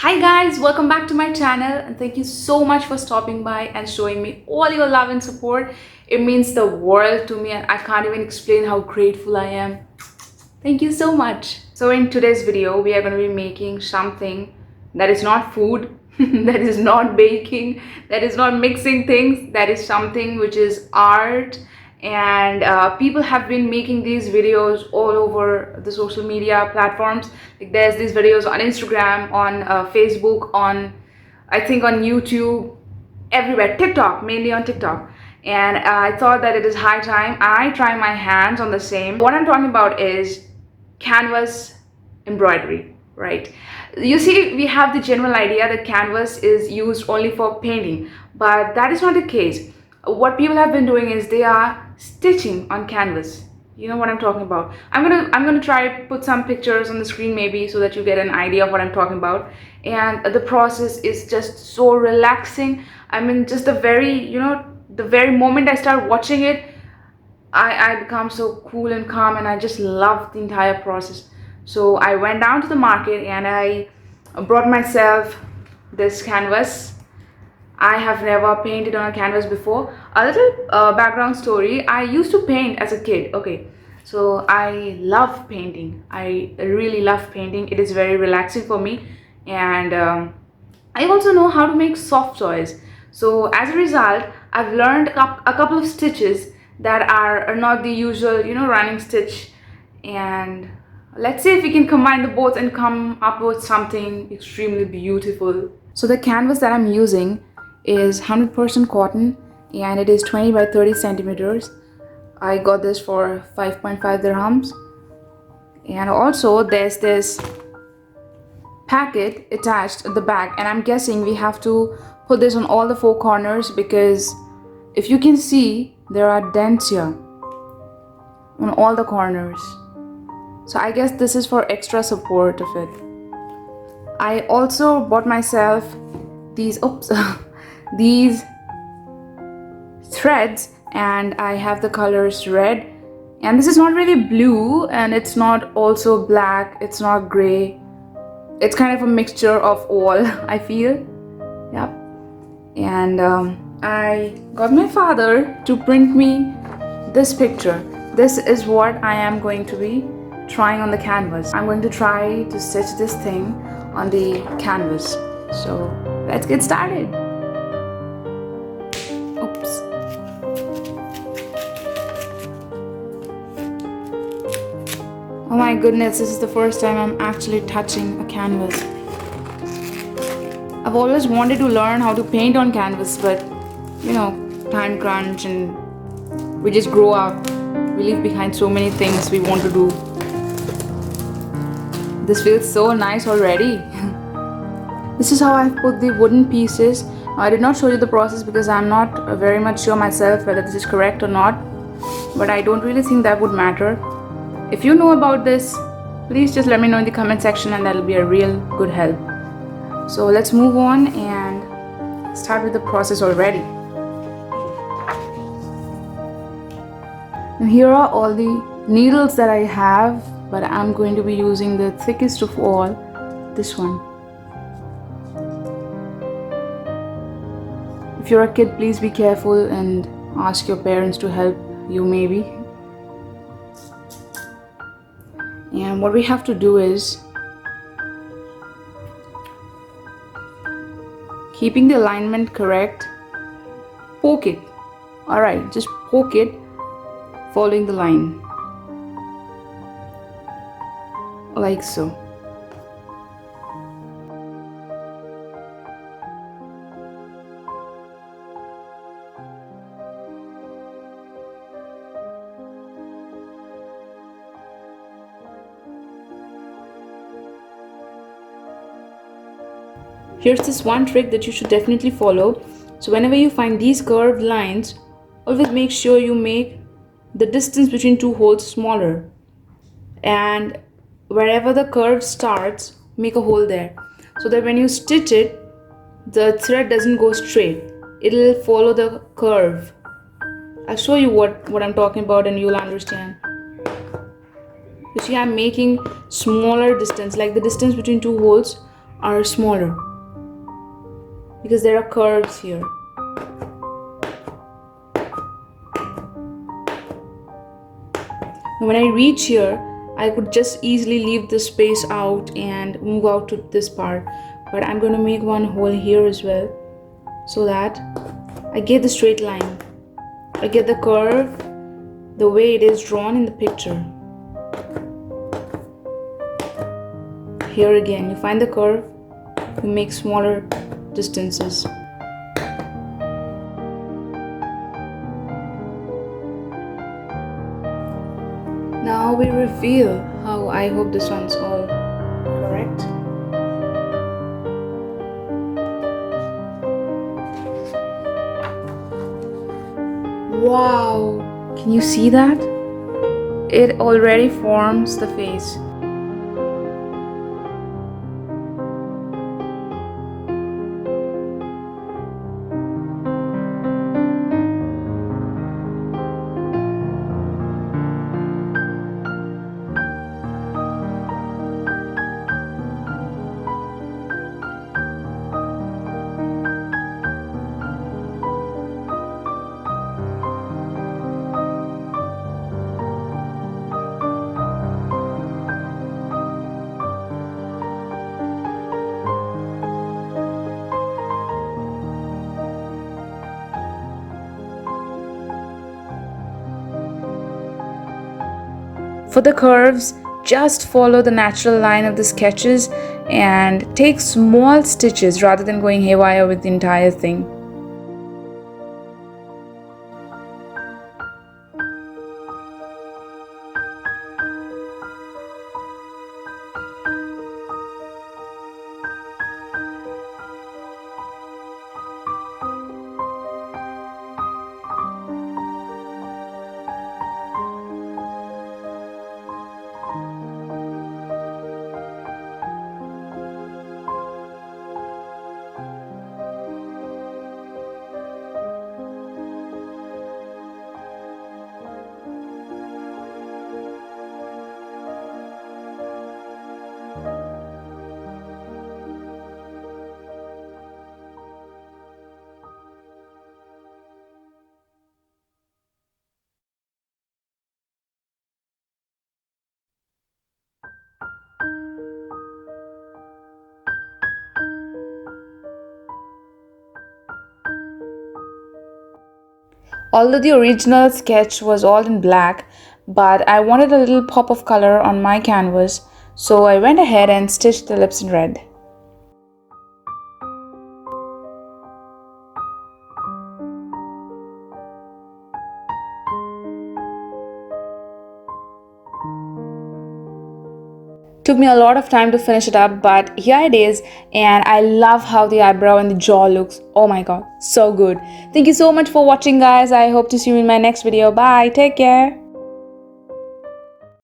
Hi guys, welcome back to my channel and thank you so much for stopping by and showing me all your love and support. It means the world to me and I can't even explain how grateful I am. Thank you so much. So in today's video, we are going to be making something that is not food, that is not baking, that is not mixing things, that is something which is art. And people have been making these videos all over the social media platforms. Like there's these videos on Instagram, on Facebook, on I think on YouTube, everywhere, TikTok, mainly on TikTok. And I thought that it is high time I try my hands on the same. What I'm talking about is canvas embroidery, right? You see, we have the general idea that canvas is used only for painting, but that is not the case. What people have been doing is they are stitching on canvas. You know what I'm talking about. I'm gonna try put some pictures on the screen maybe so that you get an idea of what I'm talking about. And the process is just so relaxing. I mean, just the very moment I start watching it, I become so cool and calm, and I just love the entire process. So I went down to the market and I brought myself this canvas. I have never painted on a canvas before. A little background story. I used to paint as a kid. Okay, so I love painting. I really love painting. It is very relaxing for me, and I also know how to make soft toys. So as a result, I've learned a couple of stitches that are not the usual, running stitch. And let's see if we can combine the both and come up with something extremely beautiful. So the canvas that I'm using is 100% cotton and it is 20 by 30 centimeters. I got this for 5.5 dirhams. And also there's this packet attached at the back, and I'm guessing we have to put this on all the four corners because if you can see, there are dents here on all the corners. So I guess this is for extra support of it. I also bought myself these these threads, and I have the colors red, and this is not really blue and it's not also black, it's not gray. It's kind of a mixture of all, I feel. Yep. And I got my father to print me this picture. This is what I am going to be trying on the canvas. I'm going to try to stitch this thing on the canvas. So let's get started. Oops. Oh my goodness, this is the first time I'm actually touching a canvas. I've always wanted to learn how to paint on canvas, but time crunch and we just grow up. We leave behind so many things we want to do. This feels so nice already. This is how I've put the wooden pieces. I did not show you the process because I'm not very much sure myself whether this is correct or not, but I don't really think that would matter. If you know about this, please just let me know in the comment section and that'll be a real good help. So let's move on and start with the process already. Now here are all the needles that I have, but I'm going to be using the thickest of all, this one. If you're a kid, please be careful and ask your parents to help you maybe. And what we have to do is, keeping the alignment correct, poke it. Alright, just poke it following the line. Like so. Here's this one trick that you should definitely follow. So whenever you find these curved lines, always make sure you make the distance between two holes smaller. And wherever the curve starts, make a hole there. So that when you stitch it, the thread doesn't go straight. It'll follow the curve. I'll show you what I'm talking about and you'll understand. You see, I'm making smaller distance, like the distance between two holes are smaller because there are curves here. When I reach here, I could just easily leave this space out and move out to this part, but I'm going to make one hole here as well so that I get the straight line. I get the curve the way it is drawn in the picture. Here again, you find the curve, you make smaller distances. Now we reveal how I hope this one's all correct. Wow! Can you see that? It already forms the face. For the curves, just follow the natural line of the sketches and take small stitches rather than going haywire with the entire thing. Although the original sketch was all in black, but I wanted a little pop of color on my canvas, so I went ahead and stitched the lips in red. Took me a lot of time to finish it up, but here it is, and I love how the eyebrow and the jaw looks. Oh my god, so good. Thank you so much for watching, guys. I hope to see you in my next video. Bye, take care.